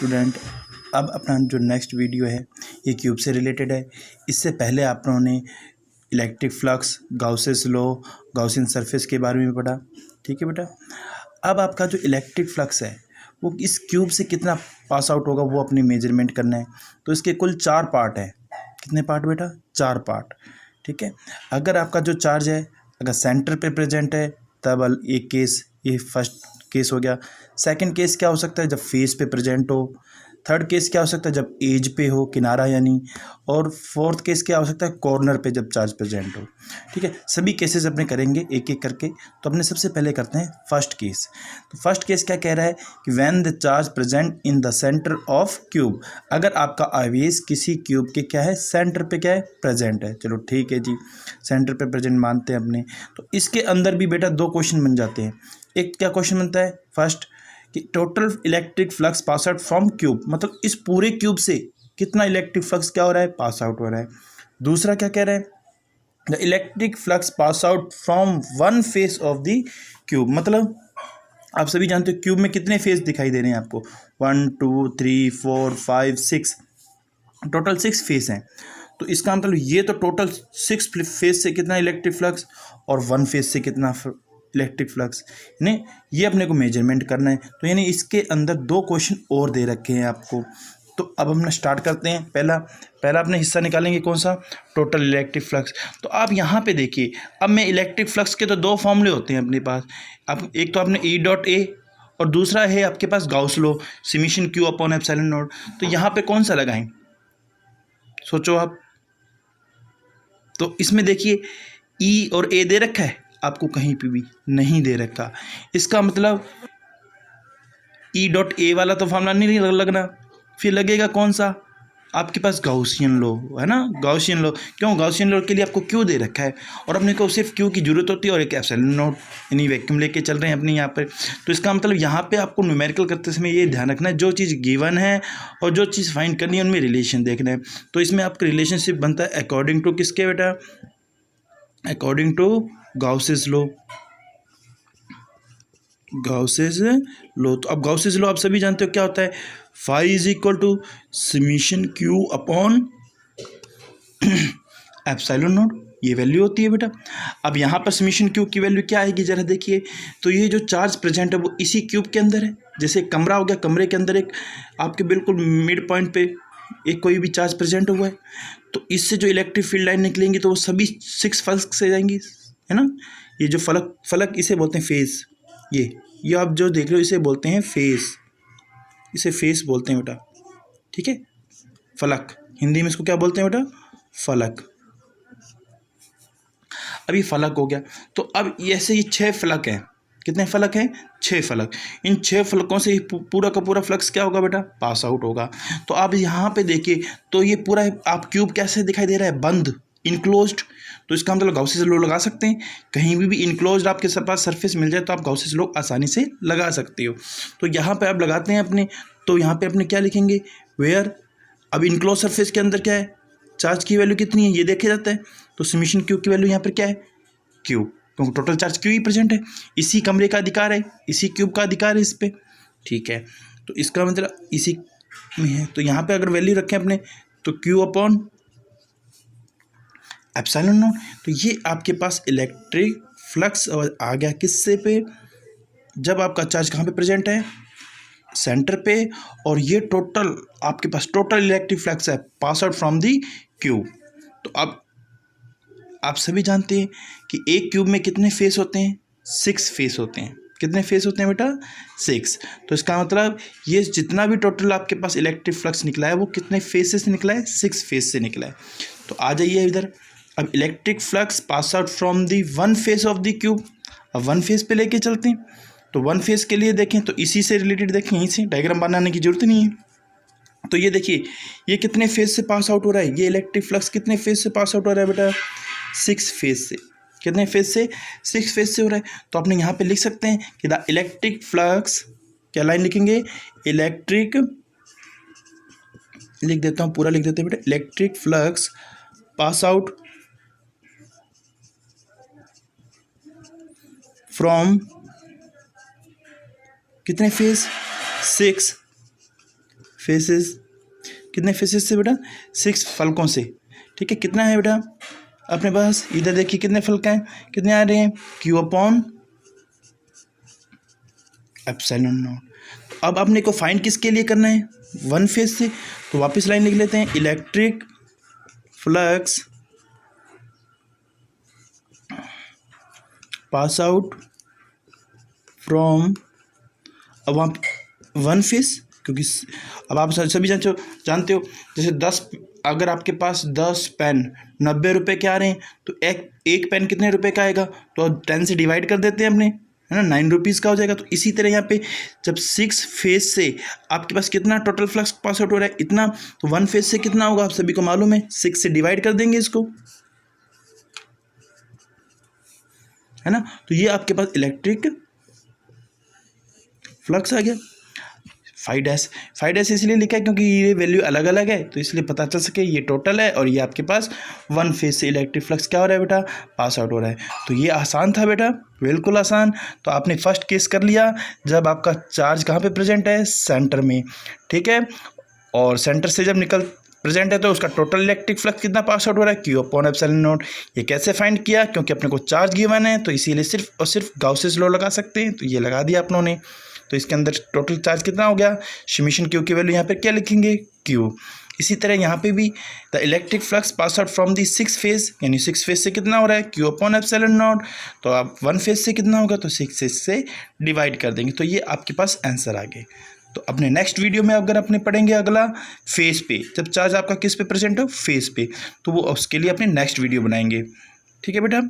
Student, अब अपना जो नेक्स्ट वीडियो है ये क्यूब से रिलेटेड है। इससे पहले आप लोगों ने electric flux, Gauss's law, Gaussian surface के बारे में पढ़ा। ठीक है बेटा। अब आपका जो इलेक्ट्रिक फ्लक्स है वो इस क्यूब से कितना पास आउट होगा वो अपनी मेजरमेंट करना है। तो इसके कुल 4 पार्ट है। कितने पार्ट बेटा? 4 पार्ट। ठीक है। अगर आपका जो चार्ज है अगर सेंटर पे प्रेजेंट है तब एक केस, ये फर्स्ट केस हो गया। सेकंड केस क्या हो सकता है? जब फेस पे प्रेजेंट हो। थर्ड केस क्या हो सकता है? जब एज पे हो, किनारा यानी। और फोर्थ केस क्या हो सकता है? कॉर्नर पे जब चार्ज प्रेजेंट हो। ठीक है। सभी केसेस अपने करेंगे एक एक करके। तो अपने सबसे पहले करते हैं फर्स्ट केस। तो फर्स्ट केस क्या कह रहा है कि when the charge present in the centre of cube, अगर आपका आवेश किसी क्यूब के क्या है? सेंटर पे क्या है? प्रेजेंट है। चलो ठीक है जी, सेंटर पे प्रेजेंट मानते हैं अपने। तो इसके अंदर भी बेटा 2 क्वेश्चन बन जाते हैं। एक क्या क्वेश्चन बनता है? फर्स्ट कि total electric flux pass out from cube, मतलब इस पूरे क्यूब से कितना इलेक्ट्रिक फ्लक्स क्या हो रहा है? पास आउट हो रहा है। दूसरा क्या कह रहा है? The electric flux pass out from one face of the cube, मतलब आप सभी जानते हो क्यूब में कितने फेस दिखाई दे रहे हैं आपको? 1 2 3 4 5 6, टोटल 6 फेस हैं। तो इसका मतलब ये तो टोटल 6 फेस से कितना इलेक्ट्रिक फ्लक्स और 1 फेस से कितना इलेक्ट्रिक फ्लक्स, यानी ये अपने को मेजरमेंट करना है। तो यानी इसके अंदर 2 क्वेश्चन और दे रखे हैं आपको। तो अब हम स्टार्ट करते हैं। पहला अपने हिस्सा निकालेंगे कौन सा? Total electric flux. तो आप यहाँ पे देखिए, अब मैं इलेक्ट्रिक फ्लक्स के तो 2 फॉर्मूले होते हैं अपने पास। अब एक तो आपने E डॉट ए और दूसरा है आपके पास Gauss law, summation q upon epsilon naught. तो यहाँ पे कौन सा लगाएं? सोचो आप। तो इसमें देखिए ई और ए दे रखा है आपको, कहीं पे भी नहीं दे रखा। इसका मतलब ई डॉट ए वाला तो फॉर्मूला नहीं लगना, फिर लगेगा कौन सा? आपके पास गाउसियन लॉ है ना। गाउसियन लॉ क्यों? गाउसियन लॉ के लिए आपको क्यू दे रखा है और अपने को सिर्फ क्यू की जरूरत होती है और एक एप्सिलॉन नॉट, यानी वैक्यूम लेके चल रहे हैं अपने यहाँ पर। तो इसका मतलब यहाँ पे आपको न्यूमेरिकल करते समय ये ध्यान रखना है, जो चीज़ गिवन है और जो चीज़ फाइंड करनी है उनमें रिलेशन देखना है। तो इसमें आपका रिलेशनशिप बनता है अकॉर्डिंग टू किसके बेटा? According to Gauss's law. Gauss's law. तो अब गाउसेस लॉ आप सभी जानते हो क्या होता है? Phi is equal to summation q upon epsilon naught, ये वैल्यू होती है बेटा। अब यहाँ पर समेशन क्यू की वैल्यू क्या आएगी जरा देखिए। तो ये जो चार्ज प्रेजेंट है वो इसी क्यूब के अंदर है। जैसे कमरा हो गया, कमरे के अंदर एक आपके बिल्कुल मिड पॉइंट पे एक कोई भी चार्ज प्रेजेंट हुआ है, तो इससे जो इलेक्ट्रिक फील्ड लाइन निकलेंगी तो वो सभी 6 फलक से जाएंगी, है ना। ये जो फलक इसे बोलते हैं फेस। ये आप जो देख रहे हो इसे बोलते हैं फेस, इसे फेस बोलते हैं बेटा। ठीक है। फलक, हिंदी में इसको क्या बोलते हैं बेटा? फलक। अब ये फलक हो गया। तो अब ऐसे ये 6 फलक हैं। कितने फलक हैं? 6 फलक। इन 6 फलकों से पूरा का पूरा फ्लक्स क्या होगा बेटा? पास आउट होगा। तो आप यहाँ पे देखिए, तो ये पूरा आप क्यूब कैसे दिखाई दे रहा है? बंद, इनक्लोज्ड। तो इसका मतलब गाउसेस लॉ लगा सकते हैं। कहीं भी इनक्लोज्ड आपके पास सरफेस मिल जाए तो आप गाउसेस लॉ आसानी से लगा सकते हो। तो यहाँ पे आप लगाते हैं अपने, तो यहाँ पे अपने क्या लिखेंगे? वेयर, अब इनक्लोज सरफेस के अंदर क्या है? चार्ज की वैल्यू कितनी है ये देखा जाता है। तो समेशन क्यू की वैल्यू यहाँ पर क्या है? क्यू, क्योंकि टोटल चार्ज क्यू ही प्रेजेंट है। इसी कमरे का अधिकार है, इसी क्यूब का अधिकार है इस पर। ठीक है। तो इसका मतलब इसी में है। तो यहाँ पे अगर वैल्यू रखें अपने, तो क्यू अपॉन एप्सिलॉन नॉट। तो ये आपके पास इलेक्ट्रिक फ्लक्स आ गया किससे पे? जब आपका चार्ज कहाँ पे प्रेजेंट है? सेंटर पे। और ये टोटल आपके पास टोटल इलेक्ट्रिक फ्लक्स है pass out from the cube. तो अब आप सभी जानते हैं कि एक क्यूब में कितने फेस होते हैं? 6 फेस होते हैं। कितने फेस होते हैं बेटा? 6। तो इसका मतलब ये जितना भी टोटल आपके पास इलेक्ट्रिक फ्लक्स निकला है वो कितने फेस से निकला है? 6 फेस से निकला है। तो आ जाइए इधर। अब electric flux pass out from the one face of the cube. अब वन फेस पे लेके चलते हैं। तो वन फेस के लिए देखें तो इसी से रिलेटेड देखें, यहीं से डायग्राम बनाने की जरूरत नहीं है। तो ये देखिए, ये कितने फेस से पास आउट हो रहा है? ये इलेक्ट्रिक फ्लक्स कितने फेस से पास आउट हो रहा है बेटा? 6 फेस से। कितने फेस से? 6 फेस से हो रहा है। तो आपने यहाँ पे लिख सकते हैं कि द इलेक्ट्रिक फ्लक्स, क्या लाइन लिखेंगे? इलेक्ट्रिक, लिख देता हूँ, पूरा लिख देते हैं बेटा। Electric flux pass out from कितने फेस? 6 फेसेस, कितने फेसेस से बेटा, 6 फलकों से। ठीक है, कितना है बेटा अपने पास, इधर देखिए कितने फलक हैं, कितने आ रहे हैं, क्यू अपॉन एप्सिलॉन नॉट। अब अपने को फाइंड किसके लिए करना है, वन फेज से, तो वापस लाइन लिख लेते हैं, electric flux pass out from, अब आप वन फेज, क्योंकि अब आप सभी जानते हो जैसे 10, अगर आपके पास 10 पेन 90 रुपये के आ रहे हैं तो एक पेन कितने रुपए का आएगा, तो 10 से डिवाइड कर देते हैं अपने, है ना, 9 रुपीज़ का हो जाएगा। तो इसी तरह यहाँ पे जब 6 फेज से आपके पास कितना टोटल फ्लक्स पास आउट हो रहा है, इतना, तो वन फेज से कितना होगा आप सभी को मालूम है, 6 से डिवाइड कर देंगे इसको, है ना। तो ये आपके पास इलेक्ट्रिक फ्लक्स आ गया। 5 डैश इसलिए लिखा है क्योंकि ये वैल्यू अलग अलग है, तो इसलिए पता चल सके ये टोटल है और ये आपके पास वन फेज से इलेक्ट्रिक फ्लक्स क्या हो रहा है बेटा, पास आउट हो रहा है। तो ये आसान था बेटा, बिल्कुल आसान। तो आपने फर्स्ट केस कर लिया जब आपका चार्ज कहाँ पे प्रेजेंट है, सेंटर में। ठीक है, और सेंटर से जब प्रेजेंट है तो उसका टोटल इलेक्ट्रिक फ्लक्स कितना पास आउट हो रहा है, क्यू अपॉन एप्सिलॉन नॉट। ये कैसे फाइंड किया, क्योंकि अपने को चार्ज गिवन है तो इसीलिए सिर्फ और सिर्फ गाउसेस लॉ लगा सकते हैं, तो ये लगा दिया अपनों ने। तो इसके अंदर टोटल चार्ज कितना हो गया, समेशन क्यू की वैल्यू यहाँ पर क्या लिखेंगे, क्यू। इसी तरह यहाँ पे भी the electric flux pass out from the 6 phase, यानी 6 फेज से कितना हो रहा है, क्यू अपॉन एप्सिलॉन नॉट। तो आप वन फेज से कितना होगा, तो 6 फेज से डिवाइड कर देंगे, तो ये आपके पास आंसर आ गए। तो अपने नेक्स्ट वीडियो में अगर अपने पढ़ेंगे अगला फेज पे, जब चार्ज आपका किस पे प्रेजेंट हो, फेज पे, तो वो उसके लिए अपने नेक्स्ट वीडियो बनाएंगे। ठीक है बेटा।